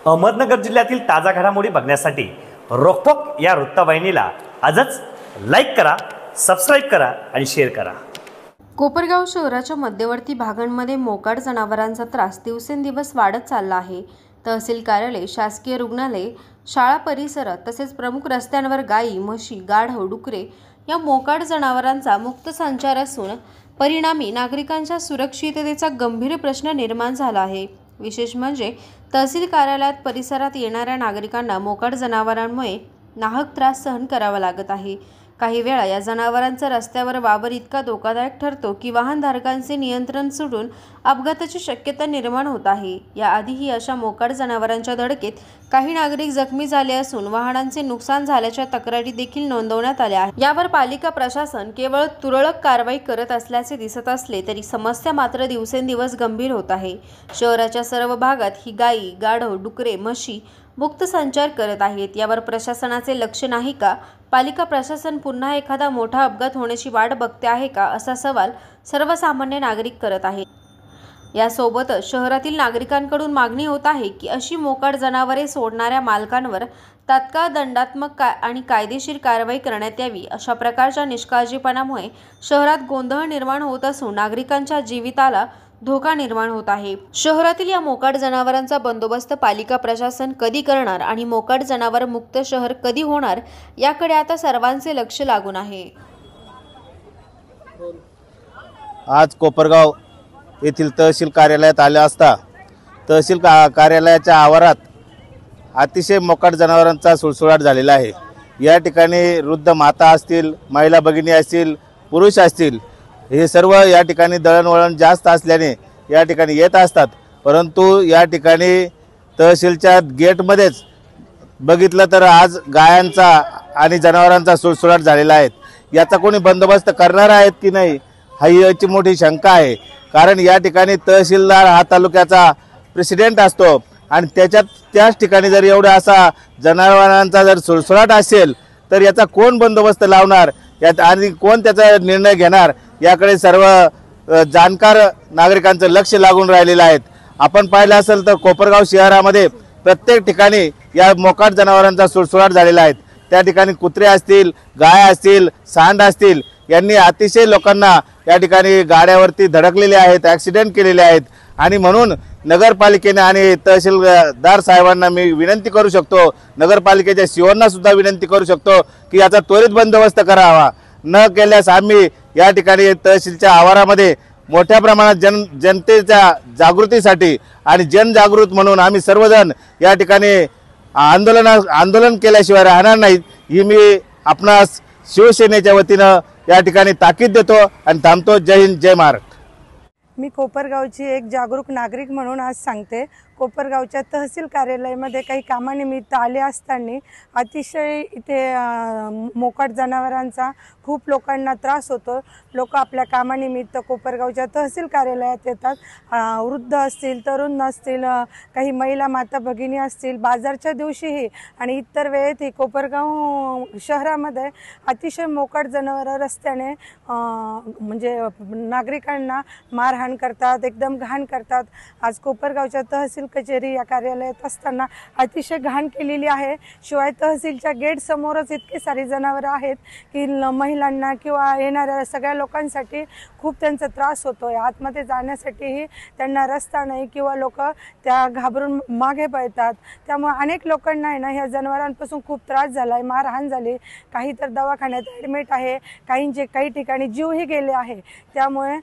अहमदनगर जिल्ह्यातील ताजा घडामोडी बघण्यासाठी रोखोक या वृत्तवाहिनीला आजच लाईक करा, सबस्क्राईब करा आणि शेअर करा। कोपरगाव शहराच्या मध्यवर्ती भागांमध्ये मोकाट जनावरांचा त्रास दिवसेंदिवस वाढत चालला आहे। तहसील कार्यालय, शासकीय रुग्णालय, शाळा परिसरात तसेच प्रमुख रस्त्यांवर गायी, म्हशी, गाढव, डुकरे या मोकाट जनावरांचा मुक्त संचार असून परिणामी नागरिकांच्या सुरक्षिततेचा गंभीर प्रश्न निर्माण झाला आहे। विशेष म्हणजे तहसील कार्यालयात परिसरात येणाऱ्या नागरिकांना मोकाट जनावरांमुळे नाहक त्रास सहन करावा लागत आहे। काही वेळा या जनावरांचा रस्त्यावर वावर इतका धोकादायक ठरतो की वाहनधारकांचे नियंत्रण सुटून अपघाताची शक्यता निर्माण होत आहे। याआधीही अशा मोकाट जनावरांच्या धडकेत काही नागरिक जखमी झाले असून वाहनांचे नुकसान झाल्याच्या तक्रारी देखील नोंदवण्यात आल्या आहेत। यावर पालिका प्रशासन केवळ तुरळक कारवाई करत असल्याचे दिसत असले तरी समस्या मात्र दिवसेंदिवस गंभीर होत आहे। शहराच्या सर्व भागात ही गायी, गाढव, डुकरे, म्हशी मुक्त संचार करत आहेत। यावर प्रशासनाचे लक्ष नाही का? पालिका प्रशासन पुन्हा एखादा मोठा अपघात होण्याची वाट बघते आहे का, असा सवाल सर्वसामान्य नागरिक करत आहेत। यासोबतच शहरातील नागरिकांकडून मागणी होत आहे की अशी मोकाट जनावरे सोडणाऱ्या मालकांवर तात्काळ दंडात्मक आणि कायदेशीर कारवाई करण्यात यावी। अशा प्रकारच्या निष्काळजीपणामुळे शहरात गोंधळ निर्माण होत असून नागरिकांच्या जीविताला धोका निर्माण होत आहे। शहरातील या मोकाट जनावरांचा बंदोबस्त पालिका प्रशासन कधी करणार आणि मोकाट जनावर मुक्त शहर कधी होणार याकडे आता सर्वांचे लक्ष लागून आहे। आज कोपरगाव येथील तहसील कार्यालयात आले असता तहसील कार्यालयाच्या आवारात अतिशय मोकाट जनावरांचा सुळसुळाट झालेला आहे। या ठिकाणी वृद्ध माता असतील, महिला भगिनी असतील, पुरुष असतील, हे सर्व या ठिकाणी दळणवळण जास्त असल्याने या ठिकाणी येत असतात। परंतु या ठिकाणी तहसीलच्या गेटमध्येच बघितलं तर आज गायांचा आणि जनावरांचा सुळसुळाट झालेला आहे। याचा कोणी बंदोबस्त करणार आहेत की नाही ही याची मोठी शंका आहे। कारण या ठिकाणी तहसीलदार हा तालुक्याचा प्रेसिडेंट असतो आणि त्याच ठिकाणी जर एवढा असा जनावरांचा जर सुळसुळाट असेल तर याचा कोण बंदोबस्त लावणार यात आणि कोण त्याचा निर्णय घेणार याकडे सर्व जाणकार नागरिकांचं लक्ष लागून राहिलेलं आहे। आपण पाहिलं असेल तर कोपरगाव शहरामध्ये प्रत्येक ठिकाणी या मोकाट जनावरांचा सुळसुळाट झालेला आहे। त्या ठिकाणी कुत्रे असतील, गाय असतील, सांड असतील, यांनी अतिशय लोकांना या ठिकाणी गाड्यावरती धडकलेले आहेत, ॲक्सिडेंट केलेले आहेत। आणि म्हणून नगरपालिकेने आणि तहसीलदार साहेबांना मी विनंती करू शकतो, नगरपालिकेच्या सीओना सुद्धा विनंती करू शकतो की याचा त्वरित बंदोबस्त करावा। न केल्यास आम्ही या ठिकाणी तहसीलच्या आवारामध्ये मोठ्या प्रमाणात जनतेच्या जागृतीसाठी आणि जनजागृत म्हणून आम्ही सर्वजण या ठिकाणी आंदोलन केल्याशिवाय राहणार नाहीत ही मी आपणास शिवसेनेच्या वतीनं या ठिकाणी ताकीद देतो आणि थांबतो। जय हिंद, जय महाराष्ट्र। मी कोपरगावची एक जागरूक नागरिक म्हणून आज सांगते। कोपरगावच्या तहसील कार्यालयामध्ये काही कामानिमित्त आले असताना अतिशय इथे मोकाट जनावरांचा खूप लोकांना त्रास होतो। लोक आपल्या कामानिमित्त कोपरगावच्या तहसील कार्यालयात येतात। वृद्ध असतील, तरुण असतील, काही महिला माता भगिनी असतील, बाजारच्या दिवशीही आणि इतर वेळेतही कोपरगाव शहरामध्ये अतिशय मोकाट जनावरं रस्त्याने म्हणजे नागरिकांना मारहाण करतात, एकदम घाण करतात। आज कोपरगावच्या तहसील कचेरी या कार्यालयात असताना अतिशय घाण केलेली आहे। शिवाय तहसीलच्या गेट समोरच इतके सारी जनावरं आहेत की महिलांना किंवा येणाऱ्या सगळ्या लोकांसाठी खूप त्यांचा त्रास होतोय। आतमध्ये जाण्यासाठीही त्यांना रस्ता नाही किंवा लोक त्या घाबरून मागे पळतात। त्यामुळे अनेक लोकांना आहे ना ह्या जनावरांपासून खूप त्रास झाला आहे, मारहाण झाली, काही तर दवाखान्यात ॲडमिट आहे, काही ठिकाणी जीवही गेले आहे। त्यामुळे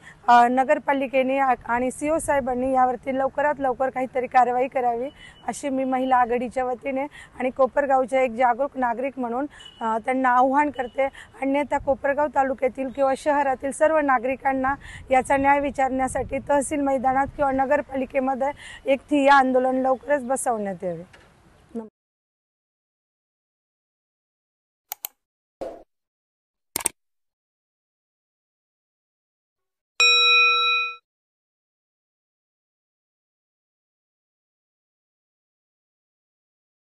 नगरपालिकेने आणि सीओ साहेबांनी यावरती लवकरात लवकर काहीतरी कारवाई करावी अशी मी महिला आघाडीच्या वतीने आणि कोपरगावचे एक जागरूक नागरिक म्हणून त्यांना आव्हान करते। अन्यथा कोपरगाव तालुक्यातील किंवा शहरातील सर्व नागरिकांना याचा न्याय विचारण्यासाठी तहसील मैदानात किंवा नगरपालिकेमध्ये एक ठिय्या आंदोलन लवकरच बसवण्यात यावे।